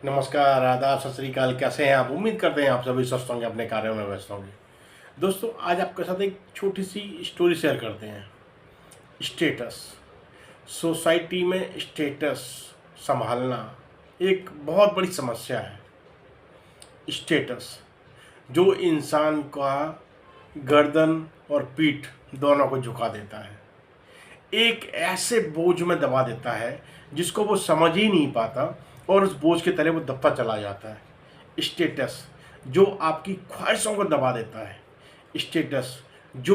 नमस्कार, आदाब, सत श्री अकाल। कैसे हैं आप? उम्मीद करते हैं आप सभी स्वस्थ होंगे, अपने कार्यों में व्यस्त होंगे। दोस्तों, आज आपके साथ एक छोटी सी स्टोरी शेयर करते हैं। स्टेटस, सोसाइटी में स्टेटस संभालना एक बहुत बड़ी समस्या है। स्टेटस जो इंसान का गर्दन और पीठ दोनों को झुका देता है, एक ऐसे बोझ में दबा देता है जिसको वो समझ ही नहीं पाता और उस बोझ के तले वो दबता चला जाता है। स्टेटस जो आपकी ख्वाहिशों को दबा देता है। स्टेटस जो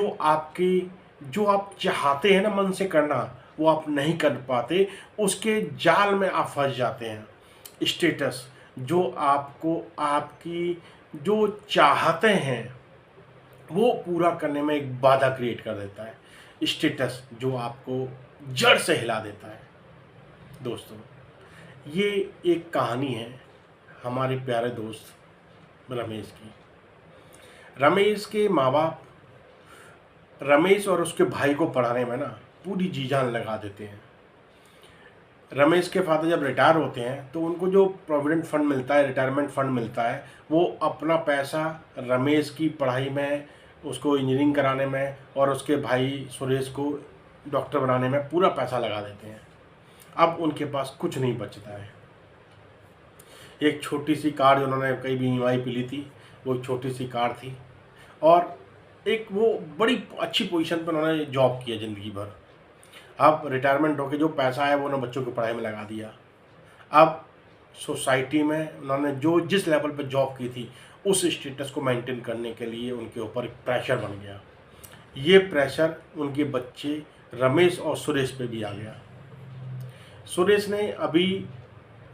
आप चाहते हैं ना मन से करना, वो आप नहीं कर पाते, उसके जाल में आप फंस जाते हैं। स्टेटस जो आपको आपकी जो चाहते हैं वो पूरा करने में एक बाधा क्रिएट कर देता है। स्टेटस जो आपको जड़ से हिला देता है। दोस्तों, ये एक कहानी है हमारे प्यारे दोस्त रमेश की। रमेश के माँ बाप रमेश और उसके भाई को पढ़ाने में ना पूरी जी जान लगा देते हैं। रमेश के फादर जब रिटायर होते हैं तो उनको जो प्रोविडेंट फंड मिलता है, रिटायरमेंट फंड मिलता है, वो अपना पैसा रमेश की पढ़ाई में, उसको इंजीनियरिंग कराने में और उसके भाई सुरेश को डॉक्टर बनाने में पूरा पैसा लगा देते हैं। अब उनके पास कुछ नहीं बचता है। एक छोटी सी कार जो उन्होंने कई भी ईएमआई पे ली थी, वो एक छोटी सी कार थी और एक वो बड़ी अच्छी पोजीशन पर उन्होंने जॉब किया ज़िंदगी भर। अब रिटायरमेंट होकर जो पैसा आया वो उन्होंने बच्चों की पढ़ाई में लगा दिया। अब सोसाइटी में उन्होंने जो जिस लेवल पर जॉब की थी उस स्टेटस को मेंटेन करने के लिए उनके ऊपर एक प्रेशर बन गया। ये प्रेशर उनके बच्चे रमेश और सुरेश पे भी आ गया। सुरेश ने अभी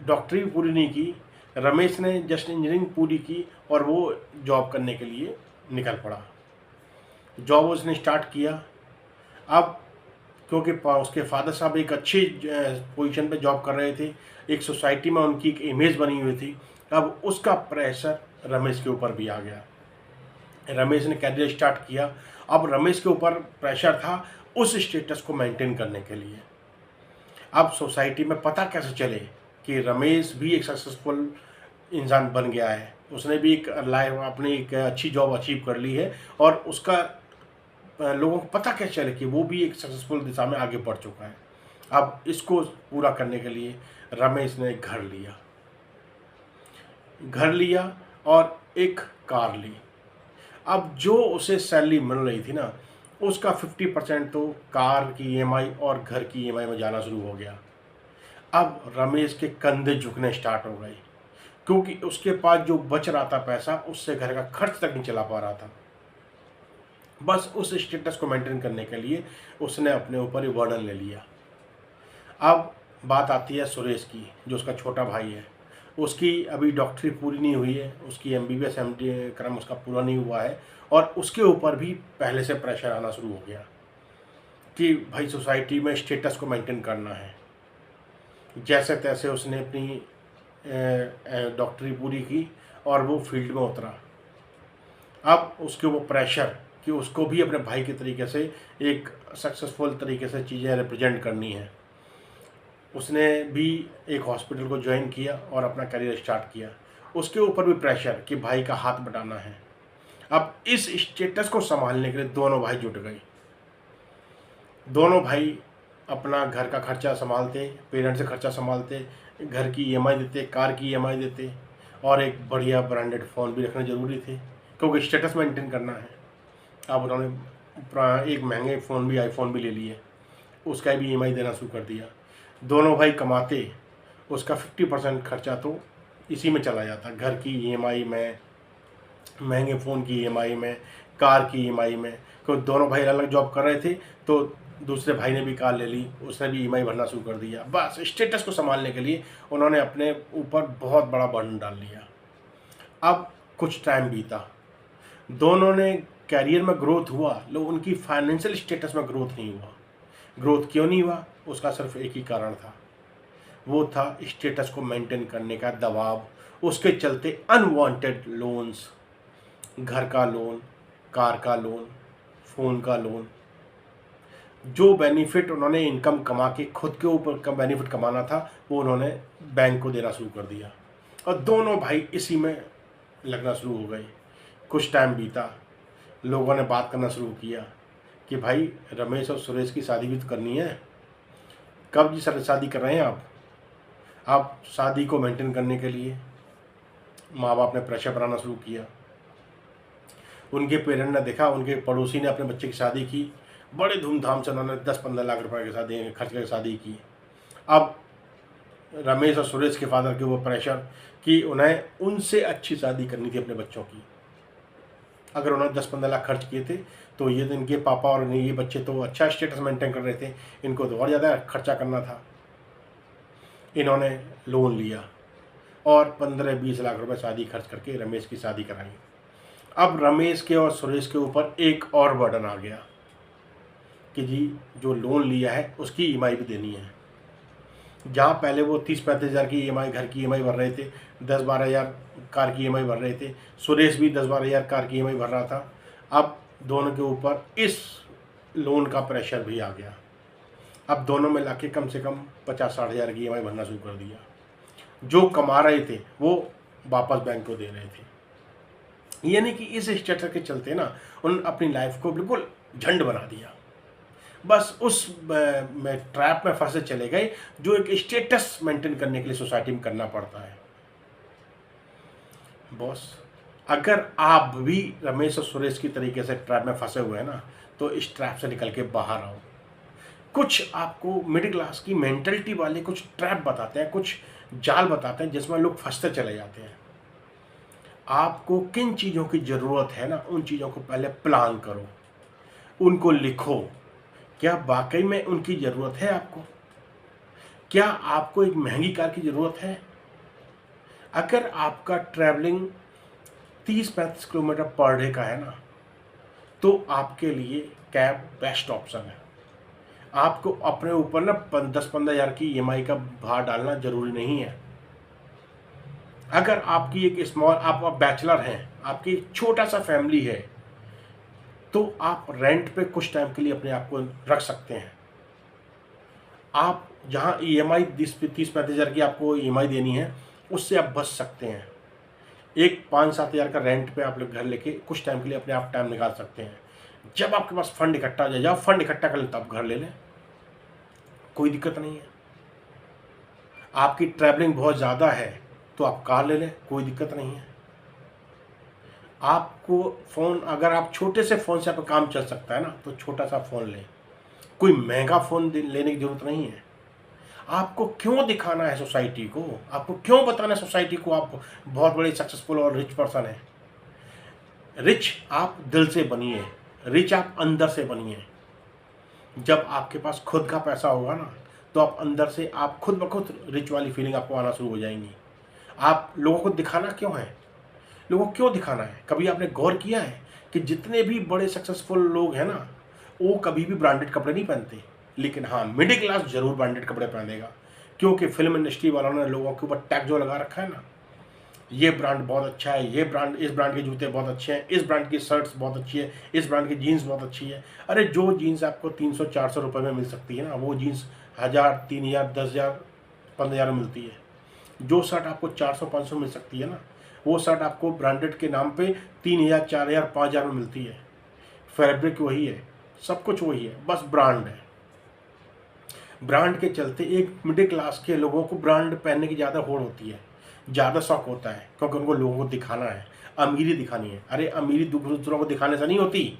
डॉक्टरी पूरी नहीं की, रमेश ने जस्ट इंजीनियरिंग पूरी की और वो जॉब करने के लिए निकल पड़ा। जॉब उसने स्टार्ट किया। अब क्योंकि उसके फादर साहब एक अच्छी पोजीशन पे जॉब कर रहे थे, एक सोसाइटी में उनकी एक इमेज बनी हुई थी, अब उसका प्रेशर रमेश के ऊपर भी आ गया। रमेश ने कैरियर स्टार्ट किया। अब रमेश के ऊपर प्रेशर था उस स्टेटस को मेंटेन करने के लिए। अब सोसाइटी में पता कैसे चले कि रमेश भी एक सक्सेसफुल इंसान बन गया है, उसने भी एक लाइफ अपनी एक अच्छी जॉब अचीव कर ली है और उसका लोगों को पता कैसे चले कि वो भी एक सक्सेसफुल दिशा में आगे बढ़ चुका है। अब इसको पूरा करने के लिए रमेश ने घर लिया और एक कार ली। अब जो उसे सैलरी मिल रही थी ना, उसका 50% तो कार की ईएमआई और घर की ईएमआई में जाना शुरू हो गया। अब रमेश के कंधे झुकने स्टार्ट हो गए क्योंकि उसके पास जो बच रहा था पैसा, उससे घर का खर्च तक नहीं चला पा रहा था। बस उस स्टेटस को मेंटेन करने के लिए उसने अपने ऊपर ही बर्डन ले लिया। अब बात आती है सुरेश की, जो उसका छोटा भाई है। उसकी अभी डॉक्टरी पूरी नहीं हुई है, उसकी एमबीबीएस एमडी क्रम उसका पूरा नहीं हुआ है और उसके ऊपर भी पहले से प्रेशर आना शुरू हो गया कि भाई सोसाइटी में स्टेटस को मेंटेन करना है। जैसे तैसे उसने अपनी डॉक्टरी पूरी की और वो फील्ड में उतरा। अब उसके वो प्रेशर कि उसको भी अपने भाई के तरीके से एक सक्सेसफुल तरीके से चीज़ें रिप्रेजेंट करनी है। उसने भी एक हॉस्पिटल को ज्वाइन किया और अपना करियर स्टार्ट किया। उसके ऊपर भी प्रेशर कि भाई का हाथ बटाना है। अब इस स्टेटस को संभालने के लिए दोनों भाई जुट गए। दोनों भाई अपना घर का खर्चा संभालते, पेरेंट्स से खर्चा संभालते, घर की ईएमआई देते, कार की ईएमआई देते और एक बढ़िया ब्रांडेड फ़ोन भी रखना ज़रूरी थे क्योंकि स्टेटस मेंटेन करना है। अब उन्होंने एक महंगे फ़ोन भी, आईफोन भी ले लिए, उसका भी ईएमआई देना शुरू कर दिया। दोनों भाई कमाते, उसका 50% खर्चा तो इसी में चला जाता, घर की ईएमआई में, महंगे फ़ोन की ईएमआई में, कार की ईएमआई में। क्योंकि दोनों भाई अलग अलग जॉब कर रहे थे तो दूसरे भाई ने भी कार ले ली, उसने भी ईएमआई भरना शुरू कर दिया। बस स्टेटस को संभालने के लिए उन्होंने अपने ऊपर बहुत बड़ा बर्डन डाल लिया। अब कुछ टाइम बीता, दोनों ने कैरियर में ग्रोथ हुआ, लेकिन उनकी फाइनेंशियल स्टेटस में ग्रोथ नहीं हुआ। ग्रोथ क्यों नहीं हुआ? उसका सिर्फ एक ही कारण था, वो था स्टेटस को मेंटेन करने का दबाव। उसके चलते अनवांटेड लोन्स, घर का लोन, कार का लोन, फ़ोन का लोन, जो बेनिफिट उन्होंने इनकम कमा के खुद के ऊपर का बेनिफिट कमाना था वो उन्होंने बैंक को देना शुरू कर दिया। और दोनों भाई इसी में लगना शुरू हो गए। कुछ टाइम बीता, लोगों ने बात करना शुरू किया कि भाई रमेश और सुरेश की शादी भी तो करनी है, कब जी सर शादी कर रहे हैं आप शादी को मेंटेन करने के लिए माँ बाप ने प्रेशर बनाना शुरू किया। उनके पेरेंट ने देखा, उनके पड़ोसी ने अपने बच्चे की शादी की, बड़े धूमधाम से उन्होंने 10-15 लाख रुपए की शादी खर्च करके शादी की। अब रमेश और सुरेश के फादर के वो प्रेशर कि उन्हें उनसे अच्छी शादी करनी थी अपने बच्चों की। अगर उन्होंने 10-15 लाख खर्च किए थे तो ये तो इनके पापा और ये बच्चे तो अच्छा स्टेटस मेंटेन कर रहे थे, इनको तो और ज़्यादा खर्चा करना था। इन्होंने लोन लिया और 15-20 लाख रुपए शादी खर्च करके रमेश की शादी कराई। अब रमेश के और सुरेश के ऊपर एक और बर्डन आ गया कि जी जो लोन लिया है उसकी ईएमआई भी देनी है। जहाँ पहले वो 30-35 हज़ार की ईएमआई, घर की ईएमआई भर रहे थे, 10-12 हज़ार कार की ईएमआई भर रहे थे, सुरेश भी 10-12 हज़ार कार की ईएमआई भर रहा था। अब दोनों के ऊपर इस लोन का प्रेशर भी आ गया। अब दोनों मिला के कम से कम 50-60 हज़ार की ईएमआई भरना शुरू कर दिया। जो कमा रहे थे वो वापस बैंक को दे रहे थे। यानी कि इस स्ट्रक्चर के चलते ना उन्होंने अपनी लाइफ को बिल्कुल झंड बना दिया। बस उस में ट्रैप में फंसे चले गए जो एक स्टेटस मेंटेन करने के लिए सोसाइटी में करना पड़ता है। बॉस, अगर आप भी रमेश और सुरेश की तरीके से ट्रैप में फंसे हुए हैं ना, तो इस ट्रैप से निकल के बाहर आओ। कुछ आपको मिडिल क्लास की मेंटलिटी वाले कुछ ट्रैप बताते हैं, कुछ जाल बताते हैं जिसमें लोग फंसते चले जाते हैं। आपको किन चीज़ों की ज़रूरत है ना, उन चीज़ों को पहले प्लान करो, उनको लिखो। क्या वाकई में उनकी ज़रूरत है आपको? क्या आपको एक महंगी कार की ज़रूरत है? अगर आपका ट्रैवलिंग 30-35 किलोमीटर पर डे का है ना, तो आपके लिए कैब बेस्ट ऑप्शन है। आपको अपने ऊपर ना 10-15 हज़ार की ईएमआई का भार डालना ज़रूरी नहीं है। अगर आपकी एक स्मॉल, आप बैचलर हैं, आपकी एक छोटा सा फैमिली है, तो आप रेंट पे कुछ टाइम के लिए अपने आप को रख सकते हैं। आप जहाँ ईएमआई 30-35 हज़ार की आपको ईएमआई देनी है, उससे आप बच सकते हैं। एक 5-7 हज़ार का रेंट पे आप लोग घर लेके कुछ टाइम के लिए अपने आप टाइम निकाल सकते हैं। जब आपके पास फंड इकट्ठा हो जाए, जब फंड इकट्ठा कर लें तब घर ले लें, कोई दिक्कत नहीं है। आपकी ट्रैवलिंग बहुत ज़्यादा है तो आप कार ले लें, कोई दिक्कत नहीं है। आपको फ़ोन, अगर आप छोटे से फ़ोन से आपका काम चल सकता है ना, तो छोटा सा फ़ोन लें। कोई महंगा फ़ोन लेने की ज़रूरत नहीं है। आपको क्यों दिखाना है सोसाइटी को, आपको क्यों बताना है सोसाइटी को आप बहुत बड़े सक्सेसफुल और रिच पर्सन हैं? रिच आप दिल से बनिए, रिच आप अंदर से बनिए। जब आपके पास खुद का पैसा होगा ना, तो आप अंदर से आप खुद ब खुद रिच वाली फीलिंग आपको आना शुरू हो जाएंगी। आप लोगों को दिखाना क्यों है? लोगों को क्यों दिखाना है? कभी आपने गौर किया है कि जितने भी बड़े सक्सेसफुल लोग हैं ना, वो कभी भी ब्रांडेड कपड़े नहीं पहनते, लेकिन हाँ मिडिल क्लास जरूर ब्रांडेड कपड़े पहनेगा, क्योंकि फिल्म इंडस्ट्री वालों ने लोगों के ऊपर टैग जो लगा रखा है ना, ये ब्रांड बहुत अच्छा है, ये ब्रांड, इस ब्रांड के जूते बहुत अच्छे हैं, इस ब्रांड की शर्ट्स बहुत अच्छी है, इस ब्रांड की जीन्स बहुत अच्छी है। अरे जो जीन्स आपको 300-400 रुपये में मिल सकती है ना, वो जीन्स 1000, 3000, 10,000, 15,000 में मिलती है। जो शर्ट आपको 400-500 मिल सकती है ना, वो शर्ट आपको ब्रांडेड के नाम पे 3,000, 4,000, 5,000 में मिलती है। फैब्रिक वही है, सब कुछ वही है, बस ब्रांड है। ब्रांड के चलते एक मिडिल क्लास के लोगों को ब्रांड पहनने की ज़्यादा होड़ होती है, ज़्यादा शौक होता है, क्योंकि उनको लोगों को दिखाना है, अमीरी दिखानी है। अरे अमीरी दूसरों को दिखाने से नहीं होती,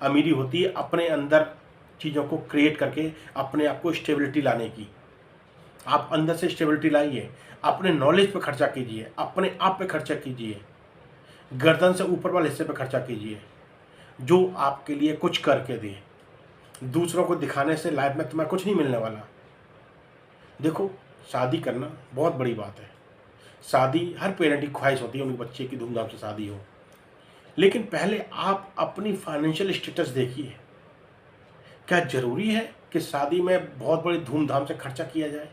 अमीरी होती है अपने अंदर चीज़ों को क्रिएट करके अपने आप को स्टेबिलिटी लाने की। आप अंदर से स्टेबिलिटी लाइए, अपने नॉलेज पे खर्चा कीजिए, अपने आप पे खर्चा कीजिए, गर्दन से ऊपर वाले हिस्से पे खर्चा कीजिए, जो आपके लिए कुछ करके दे। दूसरों को दिखाने से लाइफ में तुम्हें कुछ नहीं मिलने वाला। देखो, शादी करना बहुत बड़ी बात है। शादी हर पेरेंट की ख्वाहिश होती है उनके बच्चे की धूमधाम से शादी हो, लेकिन पहले आप अपनी फाइनेंशियल स्टेटस देखिए। क्या ज़रूरी है कि शादी में बहुत बड़ी धूमधाम से खर्चा किया जाए?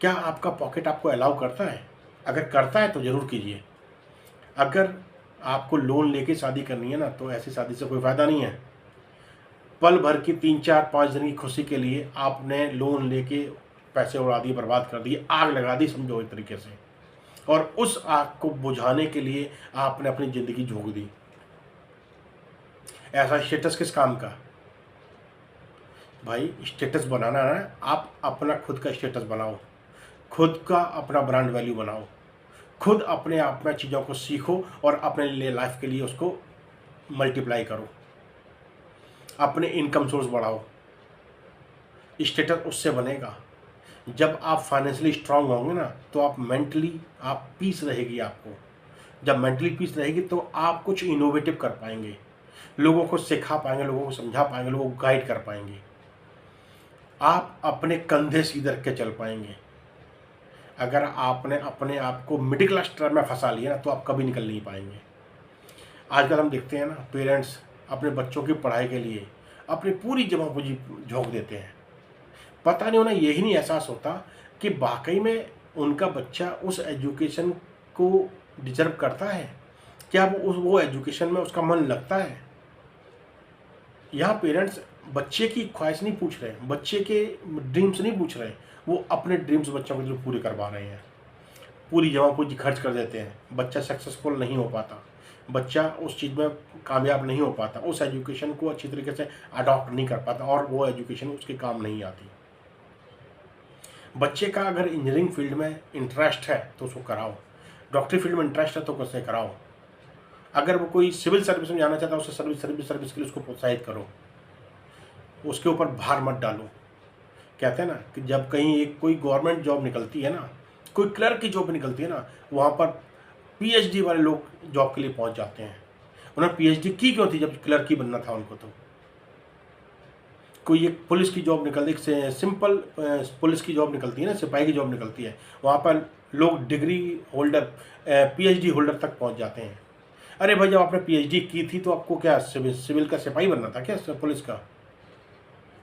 क्या आपका पॉकेट आपको अलाउ करता है? अगर करता है तो ज़रूर कीजिए। अगर आपको लोन लेके शादी करनी है ना, तो ऐसी शादी से कोई फ़ायदा नहीं है। पल भर की 3-4-5 दिन की खुशी के लिए आपने लोन लेके पैसे उड़ा दिए, बर्बाद कर दिए, आग लगा दी समझो एक तरीके से, और उस आग को बुझाने के लिए आपने अपनी ज़िंदगी झोंक दी। ऐसा स्टेटस किस काम का? भाई स्टेटस बनाना है, आप अपना खुद का स्टेटस बनाओ, खुद का अपना ब्रांड वैल्यू बनाओ, खुद अपने आप में चीज़ों को सीखो और अपने लिए लाइफ के लिए उसको मल्टीप्लाई करो, अपने इनकम सोर्स बढ़ाओ। स्टेटस उससे बनेगा जब आप फाइनेंशियली स्ट्रांग होंगे ना, तो आप मेंटली आप पीस रहेगी आपको। जब मेंटली पीस रहेगी तो आप कुछ इनोवेटिव कर पाएंगे, लोगों को सिखा पाएंगे, लोगों को समझा पाएंगे, लोगों को गाइड कर पाएंगे। आप अपने कंधे सीधे रख के चल पाएंगे। अगर आपने अपने आप को मिडिल क्लास ट्रैप में फंसा लिया ना, तो आप कभी निकल नहीं पाएंगे। आजकल हम देखते हैं ना, पेरेंट्स अपने बच्चों की पढ़ाई के लिए अपनी पूरी जमा पूंजी झोंक देते हैं। पता नहीं उन्हें यही नहीं एहसास होता कि वाकई में उनका बच्चा उस एजुकेशन को डिजर्व करता है, क्या वो एजुकेशन में उसका मन लगता है। यहाँ पेरेंट्स बच्चे की ख्वाहिश नहीं पूछ रहे, बच्चे के ड्रीम्स नहीं पूछ रहे, वो अपने ड्रीम्स बच्चों के लिए पूरे करवा रहे हैं। पूरी जमा पूंजी खर्च कर देते हैं, बच्चा सक्सेसफुल नहीं हो पाता, बच्चा उस चीज़ में कामयाब नहीं हो पाता, उस एजुकेशन को अच्छी तरीके से अडॉप्ट नहीं कर पाता और वो एजुकेशन उसके काम नहीं आती। बच्चे का अगर इंजीनियरिंग फील्ड में इंटरेस्ट है तो उसको कराओ, डॉक्टरी फील्ड में इंटरेस्ट है तो कैसे कराओ। अगर वो कोई सिविल सर्विस में जाना चाहता है, उसे सर्विस के लिए उसको प्रोत्साहित करो, उसके ऊपर भार मत डालो। कहते हैं ना कि जब कहीं एक कोई गवर्नमेंट जॉब निकलती है ना, कोई क्लर्क की जॉब निकलती है ना, वहाँ पर पीएचडी वाले लोग जॉब के लिए पहुँच जाते हैं। उन्होंने पीएचडी की क्यों थी जब क्लर्क ही बनना था उनको? तो कोई एक पुलिस की जॉब निकलती है, सिंपल पुलिस की जॉब निकलती है ना, सिपाही की जॉब निकलती है, वहाँ पर लोग डिग्री होल्डर पीएचडी होल्डर तक पहुँच जाते हैं। अरे भाई, जब आपने पीएचडी की थी तो आपको क्या सिविल का सिपाही बनना था क्या? पुलिस का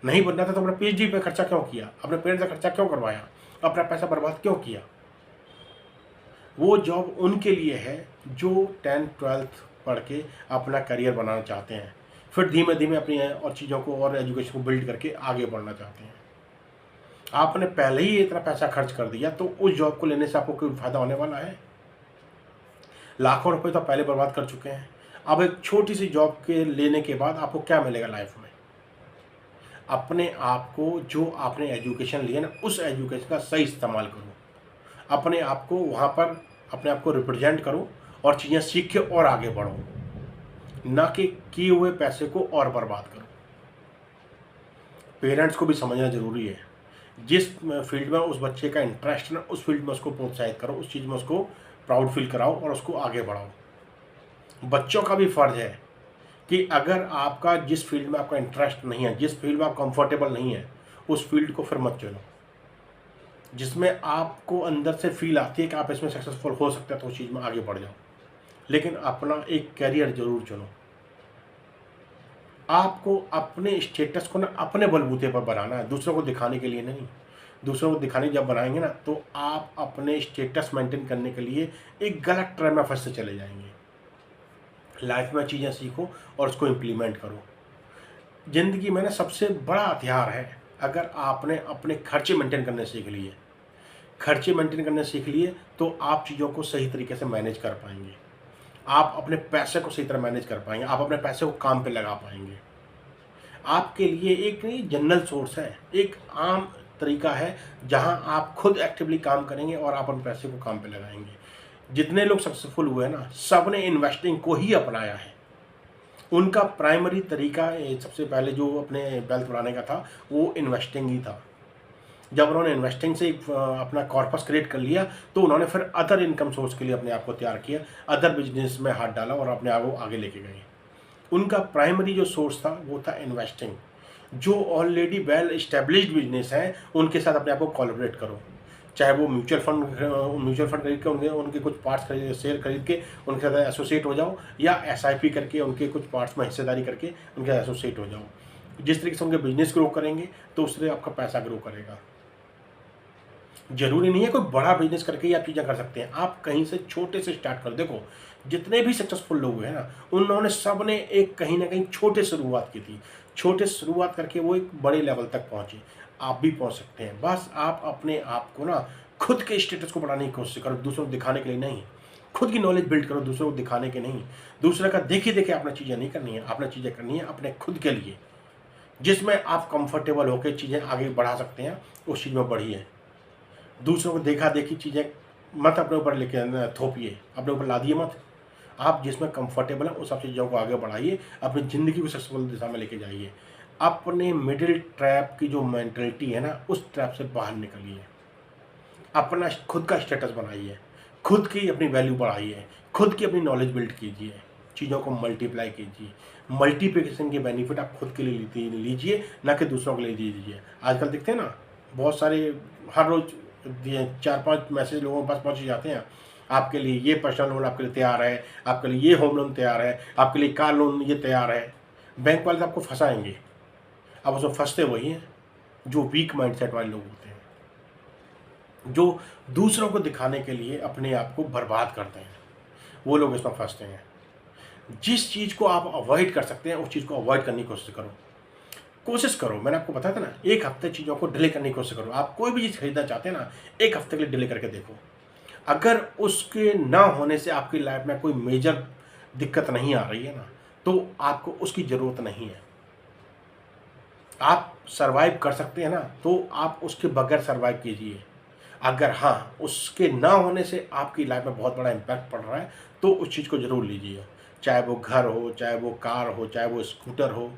नहीं बनना था तो आपने पीएचडी पे खर्चा क्यों किया? अपने पेरेंट्स से खर्चा क्यों करवाया? अपना पैसा बर्बाद क्यों किया? वो जॉब उनके लिए है जो 10th-12th पढ़ के अपना करियर बनाना चाहते हैं, फिर धीमे धीमे अपनी और चीज़ों को और एजुकेशन को बिल्ड करके आगे बढ़ना चाहते हैं। आपने पहले ही इतना पैसा खर्च कर दिया तो उस जॉब को लेने से आपको कोई फायदा होने वाला है? लाखों रुपए तो पहले बर्बाद कर चुके हैं। अब एक छोटी सी जॉब के लेने के बाद आपको क्या मिलेगा लाइफ में? अपने आप को, जो आपने एजुकेशन लिया ना, उस एजुकेशन का सही इस्तेमाल करो, अपने आप को वहाँ पर अपने आप को रिप्रेजेंट करो और चीज़ें सीख के और आगे बढ़ो, ना कि किए हुए पैसे को और बर्बाद करो। पेरेंट्स को भी समझना ज़रूरी है, जिस फील्ड में उस बच्चे का इंटरेस्ट है ना, उस फील्ड में उसको प्रोत्साहित करो, उस चीज़ में उसको प्राउड फील कराओ और उसको आगे बढ़ाओ। बच्चों का भी फ़र्ज है कि अगर आपका जिस फील्ड में आपका इंटरेस्ट नहीं है, जिस फील्ड में आप कंफर्टेबल नहीं है, उस फील्ड को फिर मत चुनो। जिसमें आपको अंदर से फील आती है कि आप इसमें सक्सेसफुल हो सकते हैं, तो उस चीज़ में आगे बढ़ जाओ, लेकिन अपना एक कैरियर जरूर चुनो। आपको अपने स्टेटस को ना अपने बलबूते पर बनाना है, दूसरों को दिखाने के लिए नहीं। दूसरों को दिखाने जब बनाएंगे ना, तो आप अपने स्टेटस मेंटेन करने के लिए एक गलत ट्रैप में फंसते चले जाएंगे। लाइफ में चीज़ें सीखो और उसको इम्प्लीमेंट करो। ज़िंदगी में ना सबसे बड़ा हथियार है, अगर आपने अपने खर्चे मेंटेन करने सीख लिए, खर्चे मेंटेन करने सीख लिए, तो आप चीज़ों को सही तरीके से मैनेज कर पाएंगे, आप अपने पैसे को सही तरह मैनेज कर पाएंगे, आप अपने पैसे को काम पे लगा पाएंगे। आपके लिए एक नहीं जनरल सोर्स है, एक आम तरीका है जहां आप खुद एक्टिवली काम करेंगे और आप अपने पैसे को काम पे लगाएंगे। जितने लोग सक्सेसफुल हुए ना, सब ने इन्वेस्टिंग को ही अपनाया है। उनका प्राइमरी तरीका सबसे पहले जो अपने वेल्थ बढ़ाने का था, वो इन्वेस्टिंग ही था। जब उन्होंने इन्वेस्टिंग से अपना कॉर्पस क्रिएट कर लिया, तो उन्होंने फिर अदर इनकम सोर्स के लिए अपने आप को तैयार किया, अदर बिजनेस में हाथ डाला और अपने आप को आगे लेके गए। उनका प्राइमरी जो सोर्स था वो था इन्वेस्टिंग। जो ऑलरेडी वेल इस्टेब्लिश्ड बिजनेस हैं, उनके साथ अपने आप को कोलैबोरेट करो, चाहे वो म्यूचुअल फंड खरीद के उनके कुछ पार्ट्स शेयर खरीद के उनके साथ एसोसिएट हो जाओ, या एसआईपी करके उनके कुछ पार्ट्स में हिस्सेदारी करके उनके साथ एसोसिएट हो जाओ। जिस तरीके से उनके बिजनेस ग्रो करेंगे तो उससे आपका पैसा ग्रो करेगा। जरूरी नहीं है कोई बड़ा बिजनेस करके ही आप चीज़ें कर सकते हैं, आप कहीं से छोटे से स्टार्ट कर। देखो, जितने भी सक्सेसफुल लोग हैं ना, उन्होंने सब ने एक कहीं ना कहीं छोटे से शुरुआत की थी, छोटे से शुरुआत करके वो एक बड़े लेवल तक पहुँचे। आप भी पहुँच सकते हैं, बस आप अपने आप को ना खुद के स्टेटस को बढ़ाने की कोशिश करो, दूसरों को दिखाने के लिए नहीं। खुद की नॉलेज बिल्ड करो, दूसरों को दिखाने के नहीं। दूसरे का देखिए देखे आपने चीज़ें नहीं करनी है, आपने चीज़ें करनी है अपने खुद के लिए, जिसमें आप कंफर्टेबल होकर चीज़ें आगे बढ़ा सकते हैं, उस चीज़ में बढ़िए। दूसरों को देखा देखी चीज़ें मत अपने ऊपर लेके थोपिए, अपने ऊपर लादिए मत। आप जिसमें कंफर्टेबल है उस सब चीज़ों को आगे बढ़ाइए, अपनी ज़िंदगी को सक्सेसफुल दिशा में लेके जाइए। अपने मिडिल ट्रैप की जो मेंटलिटी है ना, उस ट्रैप से बाहर निकलिए। अपना खुद का स्टेटस बनाइए, खुद की अपनी वैल्यू बढ़ाइए, खुद की अपनी नॉलेज बिल्ड कीजिए, चीज़ों को मल्टीप्लाई कीजिए। मल्टीप्लिकेशन के बेनिफिट आप खुद के लिए लीजिए, ना कि दूसरों के लिए दीजिए। आजकल देखते हैं ना, बहुत सारे हर रोज़ 4-5 मैसेज लोगों के पास पहुँच जाते हैं, आपके लिए ये पर्सनल लोन आपके लिए तैयार है, आपके लिए ये होम लोन तैयार है, आपके लिए कार लोन ये तैयार है। बैंक वाले आपको फंसाएंगे। अब उसमें फंसते वही हैं जो वीक माइंडसेट वाले लोग होते हैं, जो दूसरों को दिखाने के लिए अपने आप को बर्बाद करते हैं, वो लोग इसमें फंसते हैं। जिस चीज़ को आप अवॉइड कर सकते हैं उस चीज़ को अवॉइड करने की कोशिश करो। मैंने आपको बताया था ना, 1 हफ्ते चीज़ों को डिले करने की कोशिश करो। आप कोई भी चीज़ खरीदना चाहते हैं ना, 1 हफ्ते के लिए डिले करके देखो। अगर उसके ना होने से आपकी लाइफ में कोई मेजर दिक्कत नहीं आ रही है ना, तो आपको उसकी ज़रूरत नहीं है। आप सर्वाइव कर सकते हैं ना, तो आप उसके बगैर सर्वाइव कीजिए। अगर हाँ, उसके ना होने से आपकी लाइफ में बहुत बड़ा इम्पैक्ट पड़ रहा है, तो उस चीज़ को ज़रूर लीजिए। चाहे वो घर हो, चाहे वो कार हो, चाहे वो स्कूटर हो,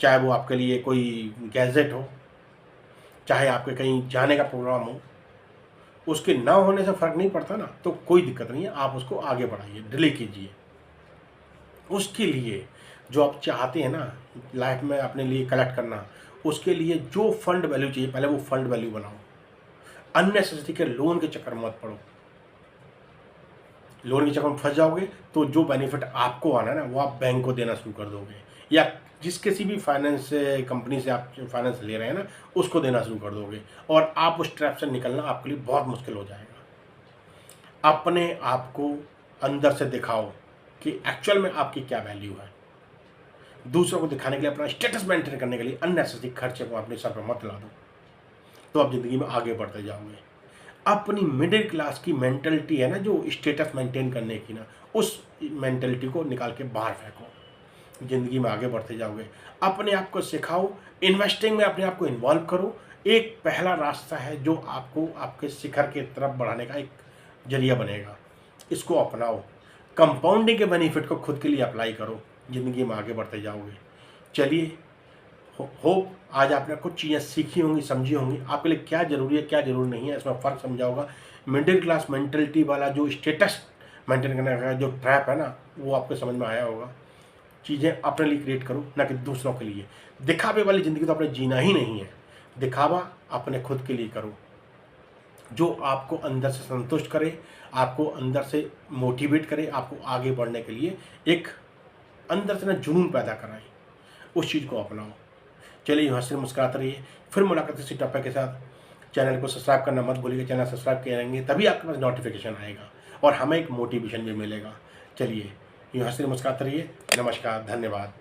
चाहे वो आपके लिए कोई गैजेट हो, चाहे आपके कहीं जाने का प्रोग्राम हो, उसके ना होने से फ़र्क नहीं पड़ता ना, तो कोई दिक्कत नहीं है, आप उसको आगे बढ़ाइए, डिले कीजिए। उसके लिए जो आप चाहते हैं ना लाइफ में अपने लिए कलेक्ट करना, उसके लिए जो फंड वैल्यू चाहिए, पहले वो फंड वैल्यू बनाओ। अननेसेसरी के लोन के चक्कर में मत पड़ो। लोन के चक्कर में फंस जाओगे तो जो बेनिफिट आपको आना है ना, वो आप बैंक को देना शुरू कर दोगे, या जिस किसी भी फाइनेंस कंपनी से आप फाइनेंस ले रहे हैं ना, उसको देना शुरू कर दोगे, और आप उस ट्रैप से निकलना आपके लिए बहुत मुश्किल हो जाएगा। अपने आप को अंदर से दिखाओ कि एक्चुअल में आपकी क्या वैल्यू है। दूसरों को दिखाने के लिए, अपना स्टेटस मेंटेन करने के लिए अननेसेसरी खर्चे को अपने सर पर मत ला दो, तो आप ज़िंदगी में आगे बढ़ते जाओगे। अपनी मिडिल क्लास की मेंटलिटी है ना, जो स्टेटस मेंटेन करने की ना, उस मेंटलिटी को निकाल के बाहर फेंको, ज़िंदगी में आगे बढ़ते जाओगे। अपने आप को सिखाओ, इन्वेस्टिंग में अपने आप को इन्वॉल्व करो। एक पहला रास्ता है जो आपको आपके शिखर की तरफ बढ़ाने का एक जरिया बनेगा, इसको अपनाओ। कंपाउंडिंग के बेनिफिट को खुद के लिए अप्लाई करो, ज़िंदगी में आगे बढ़ते जाओगे। चलिए, होप आज आपने कुछ चीज़ें सीखी होंगी, समझी होंगी, आपके लिए क्या ज़रूरी है क्या ज़रूरी नहीं है, इसमें फ़र्क समझा होगा। मिडिल क्लास मेंटलिटी वाला जो स्टेटस मेंटेन करने का जो ट्रैप है ना, वो आपको समझ में आया होगा। चीज़ें अपने लिए क्रिएट करो, ना कि दूसरों के लिए। दिखावे वाली ज़िंदगी तो आपने जीना ही नहीं है। दिखावा अपने खुद के लिए करो, जो आपको अंदर से संतुष्ट करे, आपको अंदर से मोटिवेट करे, आपको आगे बढ़ने के लिए एक अंदर से ना जुनून पैदा कराए, उस चीज़ को अपनाओ। चलिए, हंसते मुस्कुराते रहिए। फिर मुलाकात इसी टॉपिक के साथ। चैनल को सब्सक्राइब करना मत भूलिएगा। चैनल सब्सक्राइब करेंगे तभी आपके पास नोटिफिकेशन आएगा और हमें एक मोटिवेशन भी मिलेगा। चलिए, यूँ हंसते मुस्कुराते रहिए। नमस्कार, धन्यवाद।